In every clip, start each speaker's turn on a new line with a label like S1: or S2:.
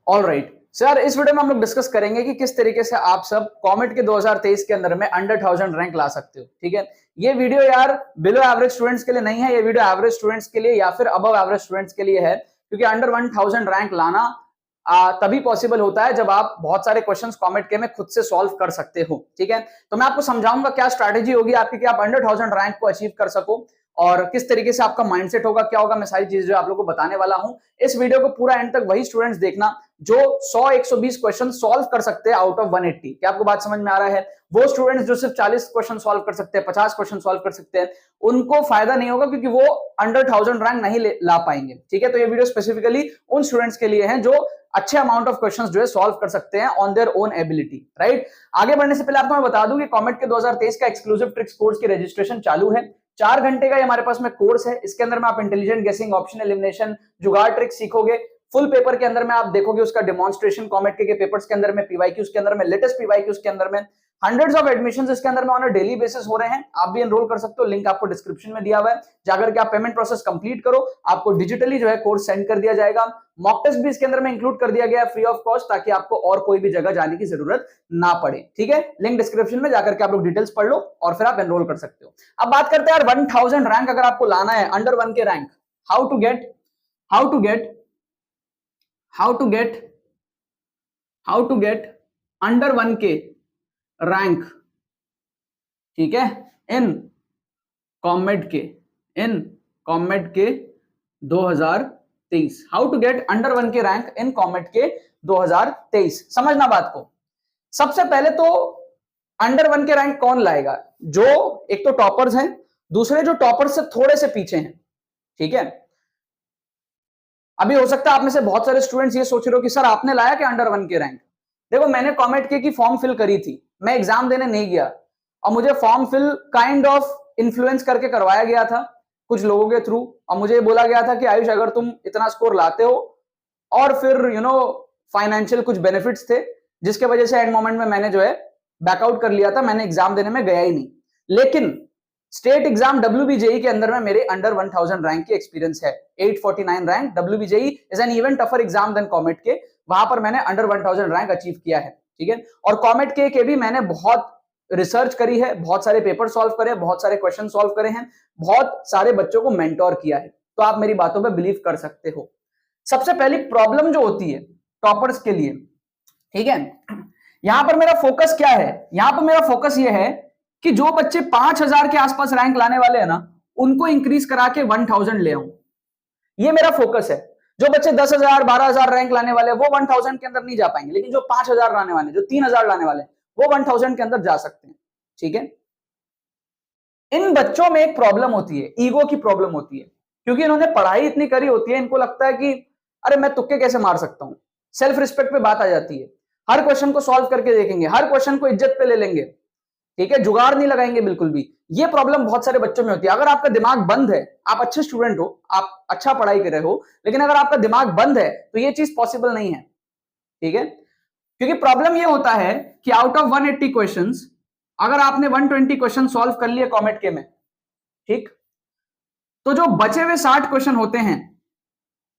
S1: Alright sir, इस video में हम लोग डिस्कस करेंगे कि किस तरीके से आप सब कॉमेट के 2023 के अंदर में अंडर 1000 रैंक ला सकते हो। ठीक है, ये वीडियो यार बिलो एवरेज स्टूडेंट्स के लिए नहीं है, ये वीडियो एवरेज स्टूडेंट्स के लिए या फिर अबव एवरेज स्टूडेंट्स के लिए है, क्योंकि अंडर 1000 रैंक लाना तभी पॉसिबल होता है जब आप बहुत सारे क्वेश्चंस कॉमेट के में खुद से सॉल्व कर सकते हो। ठीक है, तो मैं आपको समझाऊंगा क्या स्ट्रैटेजी होगी आपकी कि आप अंडर 1000 रैंक को अचीव कर सको और किस तरीके से आपका माइंडसेट होगा, क्या होगा, मैं सारी चीजें जो आप लोगों को बताने वाला हूं। इस वीडियो को पूरा एंड तक वही स्टूडेंट्स देखना जो 100-120 क्वेश्चन सॉल्व कर सकते हैं आउट ऑफ 180। क्या आपको बात समझ में आ रहा है? वो स्टूडेंट्स जो सिर्फ 40 क्वेश्चन सॉल्व कर सकते हैं, 50 क्वेश्चन सॉल्व कर सकते हैं, उनको फायदा नहीं होगा क्योंकि वो अंडर 1000 रैंक नहीं ला पाएंगे। ठीक है, तो ये वीडियो स्पेसिफिकली उन स्टूडेंट्स के लिए है जो अच्छे अमाउंट ऑफ क्वेश्चंस जो है सॉल्व कर सकते हैं on their own ability. Right, आगे बढ़ने से पहले आपको मैं बता दूं कि कॉमेट के 2023 का एक्सक्लूसिव ट्रिक्स कोर्स की रजिस्ट्रेशन चालू है। 4 घंटे का ये हमारे पास में कोर्स है। इसके अंदर में आप इंटेलिजेंट गेसिंग, ऑप्शन एलिमिनेशन, जुगाड़ ट्रिक सीखोगे। फुल पेपर के अंदर में आप देखोगे उसका डेमोन्स्ट्रेशन, कॉमेट के पेपर्स के अंदर में, पीवाईक्यूज के अंदर में, लेटेस्ट पीवाईक्यूज के अंदर में, हंड्रेड्स ऑफ एडमिशंस इसके अंदर में ऑन अ डेली बेसिस हो रहे हैं। आप भी एनरोल कर सकते हो, लिंक आपको डिस्क्रिप्शन में दिया हुआ है। जाकर के आप पेमेंट प्रोसेस कंप्लीट करो, आपको डिजिटली जो है कोर्स सेंड कर दिया जाएगा। मॉक टेस्ट भी इसके अंदर में इंक्लूड कर दिया गया है फ्री ऑफ कॉस्ट, ताकि आपको और कोई भी जगह जाने की जरूरत ना पड़े। ठीक है, लिंक डिस्क्रिप्शन में जाकर के आप लोग डिटेल्स पढ़ लो और फिर आप एनरोल कर सकते हो। अब बात करते हैं यार 1000 रैंक अगर आपको लाना है, under 1 K rank, how to get under 1 K rank. ठीक है, इन कॉमेट के 2023, how to get under 1 K rank in comet के 2023। समझना बात को। सबसे पहले तो अंडर 1 के रैंक कौन लाएगा? जो एक तो टॉपर्स हैं, दूसरे जो टॉपर्स से थोड़े से पीछे हैं। ठीक है, अभी हो सकता है आप में से बहुत सारे स्टूडेंट्स ये सोच रहे हो कि सर आपने लाया क्या अंडर 1 के रैंक? देखो, मैंने कॉमेट के की फॉर्म फिल करी थी, मैं एग्जाम देने नहीं गया और मुझे form fill kind of influence करके करवाया गया था कुछ लोगों के थ्रू, और मुझे बोला गया था कि आयुष अगर तुम इतना स्कोर लाते हो, और फिर फाइनेंशियल कुछ बेनिफिट्स थे जिसके वजह से एंड मोमेंट में मैंने जो है बैकआउट कर लिया था, मैंने एग्जाम देने में गया ही नहीं। लेकिन स्टेट एग्जाम WBJE के अंदर में मेरे अंडर 1000 रैंक की एक्सपीरियंस है। 849 rank, WBJE is an even tougher exam than COMEDK, वहां पर मैंने अंडर 1000 रैंक अचीव किया है। ठीक है, और कॉमेट के भी मैंने बहुत रिसर्च करी है, बहुत सारे पेपर सॉल्व करे, बहुत सारे क्वेश्चन सॉल्व करे हैं, बहुत सारे बच्चों को मेंटोर किया है, तो आप मेरी बातों पे बिलीव कर सकते हो। सबसे पहली प्रॉब्लम जो होती है टॉपर्स के लिए, ठीक है, यहां पर मेरा फोकस क्या है? यहां पर मेरा फोकस ये है कि जो बच्चे 5000 के आसपास रैंक लाने वाले हैं ना, उनको इंक्रीज करा के 1000 ले आऊं, ये मेरा फोकस है। जो बच्चे 10,000 12,000 रैंक लाने वाले हैं वो 1000 के अंदर नहीं जा पाएंगे, लेकिन जो 5000 लाने वाले, जो 3000 लाने वाले वो 1000 के अंदर जा सकते हैं। ठीक है, इन बच्चों में एक प्रॉब्लम होती है, ईगो की प्रॉब्लम होती है, क्योंकि इन्होंने पढ़ाई इतनी करी होती है, इनको लगता है कि अरे मैं तुक्के कैसे मार सकता हूं। सेल्फ रिस्पेक्ट पे बात आ जाती है, हर क्वेश्चन को सॉल्व करके देखेंगे, हर क्वेश्चन को इज्जत पे ले लेंगे। ठीक है, जुगाड़ नहीं लगाएंगे बिल्कुल भी। ये प्रॉब्लम बहुत सारे बच्चों में होती है। अगर आपका दिमाग बंद है, आप अच्छे स्टूडेंट हो, आप अच्छा पढ़ाई कर रहे हो, लेकिन अगर आपका दिमाग बंद है तो ये चीज पॉसिबल नहीं है। ठीक है, क्योंकि प्रॉब्लम ये होता है कि आउट ऑफ 180 क्वेश्चंस अगर आपने 120 क्वेश्चन सॉल्व कर लिए कॉमेट के में, ठीक, तो जो बचे हुए 60 क्वेश्चन होते हैं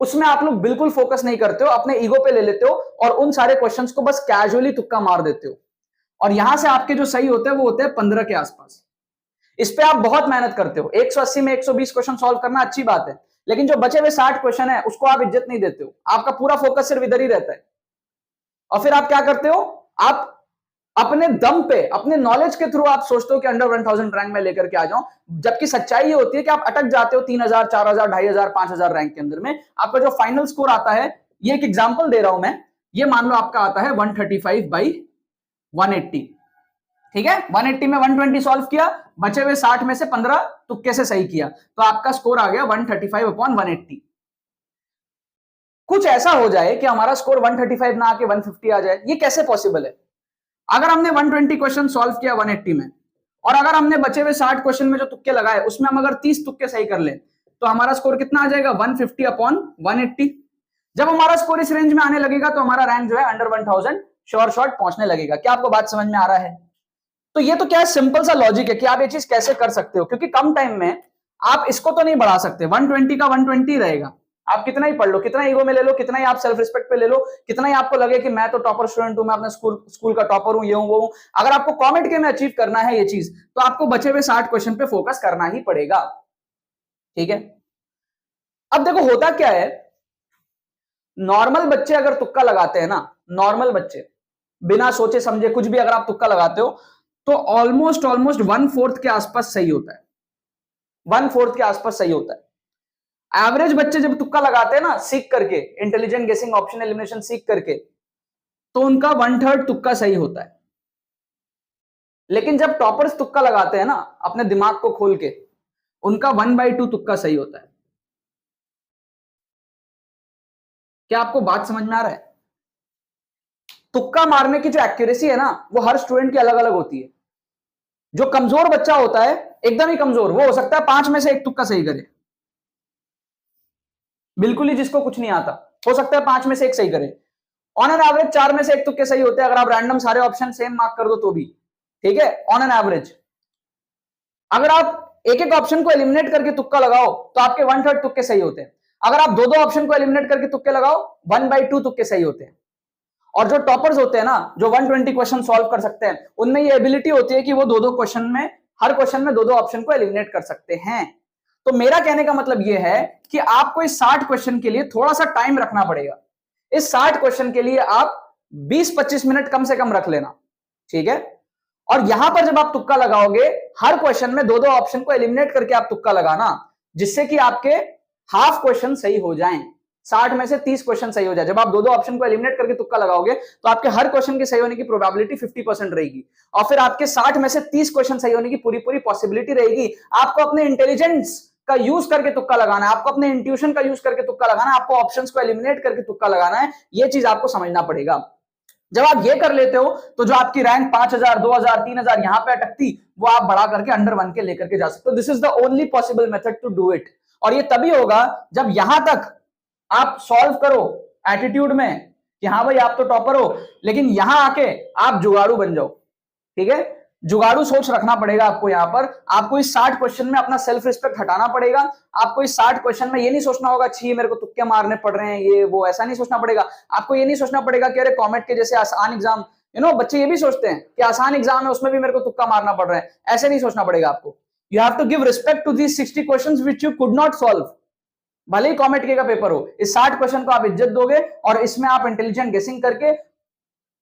S1: उसमें आप लोग बिल्कुल फोकस नहीं करते हो, अपने ईगो पे ले लेते हो और उन सारे क्वेश्चंस को बस कैजुअली तुक्का मार देते हो, और यहां से आपके जो सही होते हैं वो होते हैं 15 के आसपास। इस पे आप बहुत मेहनत करते हो, 180 में 120 क्वेश्चन सॉल्व करना अच्छी बात है, लेकिन जो बचे हुए 60 क्वेश्चन है उसको आप इज्जत नहीं देते हो, आपका पूरा फोकस सिर्फ इधर ही रहता है। और फिर आप क्या करते हो? आप अपने दम पे, अपने नॉलेज के थ्रू आप सोचते हो कि अंडर 1000 रैंक में लेकर के आ जाऊं, जबकि सच्चाई ये होती है कि आप अटक जाते हो 3000 4000 2500 5000 रैंक के अंदर में। आपका जो फाइनल स्कोर आता है, ये एक एग्जांपल दे रहा हूं मैं, ये मान लो आपका आता है 135/180। ठीक है, 180 में 120 सॉल्व किया, बचे हुए 60 में से 15 तुक्के से सही किया, तो आपका स्कोर आ गया 135/180। कुछ ऐसा हो जाए कि हमारा स्कोर 135 ना आके 150 आ जाए, ये कैसे पॉसिबल है? अगर हमने 120 क्वेश्चन सॉल्व किया 180 में, और अगर हमने बचे हुए 60 क्वेश्चन में जो तुक्के लगाए उसमें हम अगर 30 तुक्के सही कर ले, तो हमारा स्कोर कितना आ जाएगा? 150/180। जब हमारा स्कोर इस रेंज में आने लगेगा तो हमारा रैंक जो है अंडर 1000 श्योर शॉट पहुंचने लगेगा। क्या आपको बात समझ में आ रहा है? तो ये तो क्या है, सिंपल सा लॉजिक है कि आप ये चीज कैसे कर सकते हो, क्योंकि कम टाइम में आप इसको तो नहीं बढ़ा सकते, 120 का 120 रहेगा, आप कितना ही पढ़ लो, कितना ईगो में ले लो, कितना ही आप सेल्फ रिस्पेक्ट पे ले लो, कितना ही आपको लगे कि मैं तो टॉपर स्टूडेंट हूं, मैं अपने स्कूल का टॉपर हूं, ये हूं वो हूं, अगर आपको कॉमेंट के में अचीव करना है ये चीज, तो आपको बचे हुए 60 क्वेश्चन पे फोकस करना ही पड़ेगा। ठीक है, अब देखो होता क्या है, नॉर्मल बच्चे अगर तुक्का लगाते हैं ना, नॉर्मल बच्चे बिना सोचे समझे कुछ भी अगर आप तुक्का लगाते हो तो ऑलमोस्ट 1/4 के आसपास सही होता है, 1/4 के आसपास सही होता है। एवरेज बच्चे जब तुक्का लगाते हैं ना सीख करके, इंटेलिजेंट गेसिंग, ऑप्शन एलिमिनेशन सीख करके, तो उनका 1/3 तुक्का सही होता है। लेकिन जब टॉपर्स तुक्का लगाते हैं ना अपने दिमाग को खोल के, उनका 1/2 तुक्का सही होता है। क्या आपको बात समझ में आ रहा है? तुक्का मारने की जो एक्यूरेसी है ना वो हर स्टूडेंट की अलग अलग होती है। जो कमजोर बच्चा होता है, एकदम ही कमजोर, वो हो सकता है 5 में से 1 तुक्का सही करे, बिल्कुल ही जिसको कुछ नहीं आता, हो सकता है 5 में से 1 सही करे। ऑन एन एवरेज 4 में से 1 तुक्के सही होते हैं, अगर आप रैंडम सारे ऑप्शन सेम मार्क कर दो तो भी। ठीक है, ऑन एन एवरेज अगर आप एक एक ऑप्शन को एलिमिनेट करके तुक्का लगाओ तो आपके 1/3 तुक्के सही होते हैं। अगर आप दो ऑप्शन को एलिमिनेट करके तुक्के लगाओ, 1/2 तुक्के सही होते हैं। और जो टॉपर्स होते हैं ना, जो 120 क्वेश्चन सॉल्व कर सकते हैं, उनमें ये एबिलिटी होती है कि वो दो क्वेश्चन में, हर क्वेश्चन में दो ऑप्शन को एलिमिनेट कर सकते हैं। तो मेरा कहने का मतलब ये है कि आपको इस 60 क्वेश्चन के लिए थोड़ा सा टाइम रखना पड़ेगा। इस 60 क्वेश्चन के लिए आप 20-25 मिनट कम से कम रख लेना। ठीक है, और यहां पर जब आप तुक्का लगाओगे, हर क्वेश्चन में दो ऑप्शन को एलिमिनेट करके आप तुक्का लगाना, जिससे कि आपके हाफ क्वेश्चन सही हो जाएं, 60 में से 30 क्वेश्चन सही हो जाए। जब आप दो ऑप्शन को एलिमिनेट करके तुक्का लगाओगे तो आपके हर क्वेश्चन के सही होने की प्रोबेबिलिटी 50% रहेगी, और फिर आपके 60 में से 30 क्वेश्चन सही होने की पूरी पॉसिबिलिटी रहेगी। आपको अपने इंटेलिजेंस का यूज करके तुक्का लगाना है, आपको अपने इंट्यूशन का यूज करके तुक्का लगाना है, आपको ऑप्शंस को एलिमिनेट करके तुक्का लगाना है। यह चीज आपको समझना पड़ेगा। जब आप ये कर लेते हो तो जो आपकी रैंक 5000, 2000, 3000 यहां पे अटकती, वो आप बढ़ा करके अंडर 1 के लेकर के जा सकते हो। This is the only possible method to do it. और ये तभी होगा जब यहां तक आप सॉल्व करो एटीट्यूड में कि हाँ भाई आप तो टॉपर हो, लेकिन यहां आके आप जुगाड़ू बन जाओ। ठीक है, जुगाड़ू सोच रखना पड़ेगा आपको। यहां पर आपको इस 60 क्वेश्चन में अपना सेल्फ रिस्पेक्ट हटाना पड़ेगा। आपको इस 60 क्वेश्चन में ये नहीं सोचना होगा छी मेरे को तुक्के मारने पड़ रहे हैं, ये वो, ऐसा नहीं सोचना पड़ेगा। आपको ये नहीं सोचना पड़ेगा कि अरे कॉमेट के जैसे आसान एग्जाम, बच्चे ये भी सोचते हैं कि आसान एग्जाम है उसमें भी मेरे को तुक्का मारना पड़ रहा है, ऐसे नहीं सोचना पड़ेगा आपको। You have to give respect to these 60 questions which you could not solve. भले ही कॉमेट के का पेपर हो, इस 60 क्वेश्चन को आप इज्जत दोगे और इसमें आप इंटेलिजेंट गेसिंग करके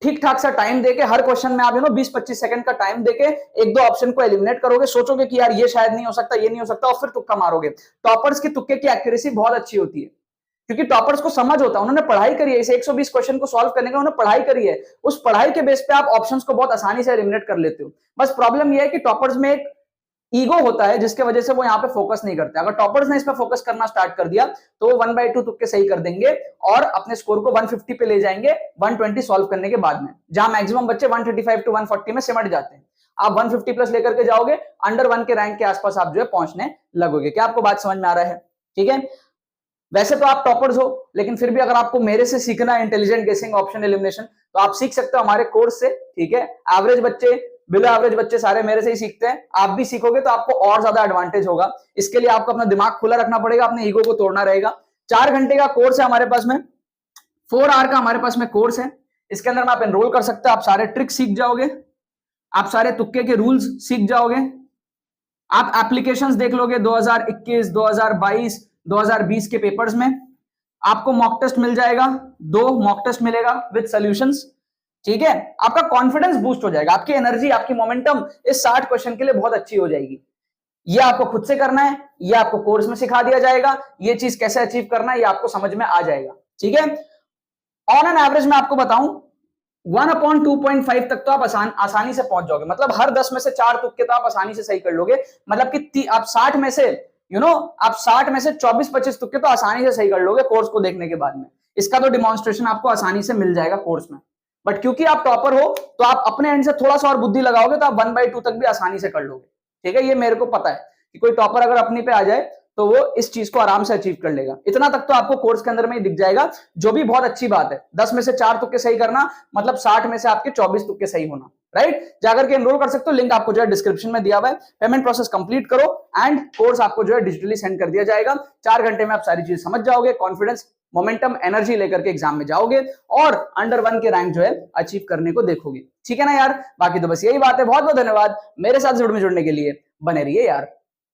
S1: ठीक ठाक सा टाइम देके, हर क्वेश्चन में आप 20-25 सेकंड का टाइम देके एक दो ऑप्शन को एलिमिनेट करोगे, सोचोगे कि यार ये शायद नहीं हो सकता, ये नहीं हो सकता, और फिर तुक्का मारोगे। टॉपर्स की तुक्के की एक्यूरेसी बहुत अच्छी होती है, क्योंकि टॉपर्स को समझ होता है, उन्होंने पढ़ाई करी है, इसे 120 क्वेश्चन को सॉल्व करने का उन्होंने पढ़ाई करी है। उस पढ़ाई के बेस पे आप ऑप्शंस को बहुत आसानी से एलिमिनेट कर लेते हो। बस प्रॉब्लम यह है कि टॉपर्स में एक ईगो होता है जिसके वजह से वो यहाँ पे फोकस नहीं करते। अगर टॉपर्स ने इस पे फोकस करना स्टार्ट कर दिया तो वो 1/2 तुक्के सही कर देंगे और अपने स्कोर को 150 पे ले जाएंगे 120 सॉल्व करने के बाद में, जहां मैक्सिमम बच्चे 135 to 140 में सिमट जाते हैं। आप 150 प्लस लेकर के जाओगे, अंडर 1 के रैंक के आसपास आप जो है पहुंचने लगोगे। क्या आपको बात समझ में आ रहा है? ठीक है, वैसे तो आप टॉपर्स हो, लेकिन फिर भी अगर आपको मेरे से सीखना है इंटेलिजेंट गेसिंग, ऑप्शन एलिमिनेशन, तो आप सीख सकते हो हमारे कोर्स से। ठीक है, एवरेज बच्चे, बिलो एवरेज बच्चे सारे मेरे से ही सीखते हैं। आप भी सीखोगे तो आपको और ज्यादा एडवांटेज होगा। इसके लिए आपको अपना दिमाग खुला रखना पड़ेगा, अपने ईगो को तोड़ना रहेगा। 4 घंटे का कोर्स है हमारे पास में, 4 आवर का हमारे पास में कोर्स है। इसके अंदर में आप एनरोल कर सकते हो, आप सारे ट्रिक्स सीख जाओगे, आप सारे तुक्के के रूल्स सीख जाओगे, आप एप्लीकेशंस देख लोगे 2021, 2022, 2020 के पेपर्स में। आपको मॉक टेस्ट मिल जाएगा, 2 मॉक टेस्ट मिलेगा विद सॉल्यूशंस। ठीक है, आपका कॉन्फिडेंस बूस्ट हो जाएगा, आपकी एनर्जी, आपकी मोमेंटम इस 60 क्वेश्चन के लिए बहुत अच्छी हो जाएगी। ये आपको खुद से करना है, ये आपको कोर्स में सिखा दिया जाएगा, ये चीज कैसे अचीव करना है ये आपको समझ में आ जाएगा। ठीक है, ऑन एन एवरेज मैं आपको बताऊं 1/2.5 तक तो आप आसानी से पहुंच जाओगे। मतलब हर 10 में से 4 तुक्के तो आप आसानी से सही कर लोगे। मतलब कि आप 60 में से आप 60 में से 24-25 तुक्के तो आसानी से सही कर लोगे कोर्स को देखने के बाद में। इसका तो डिमॉन्स्ट्रेशन आपको आसानी से मिल जाएगा कोर्स में। बट क्योंकि आप टॉपर हो तो आप अपने एंड से थोड़ा सा और बुद्धि लगाओगे तो आप 1/2 तक भी आसानी से कर लोगे। ठीक है, ये मेरे को पता है कि कोई टॉपर अगर अपनी पे आ जाए तो वो इस चीज को आराम से अचीव कर लेगा। इतना तक तो आपको कोर्स के अंदर में ही दिख जाएगा, जो भी बहुत अच्छी बात है। 10 में से 4 तुक्के सही करना मतलब 60 में से आपके 24 तुक्के सही होना, राइट, जाकर के एनरोल कर सकते हो, लिंक आपको जो है डिस्क्रिप्शन में दिया हुआ है। पेमेंट प्रोसेस कंप्लीट करो एंड कोर्स आपको जो है डिजिटली सेंड कर दिया जाएगा। 4 घंटे में आप सारी चीज समझ जाओगे, कॉन्फिडेंस, मोमेंटम, एनर्जी लेकर के एग्जाम में जाओगे और अंडर 1 के रैंक जो है अचीव करने को देखोगे। ठीक है ना यार, बाकी तो बस यही बात है। बहुत बहुत धन्यवाद मेरे साथ जुड़ने के लिए, बने रहिए यार।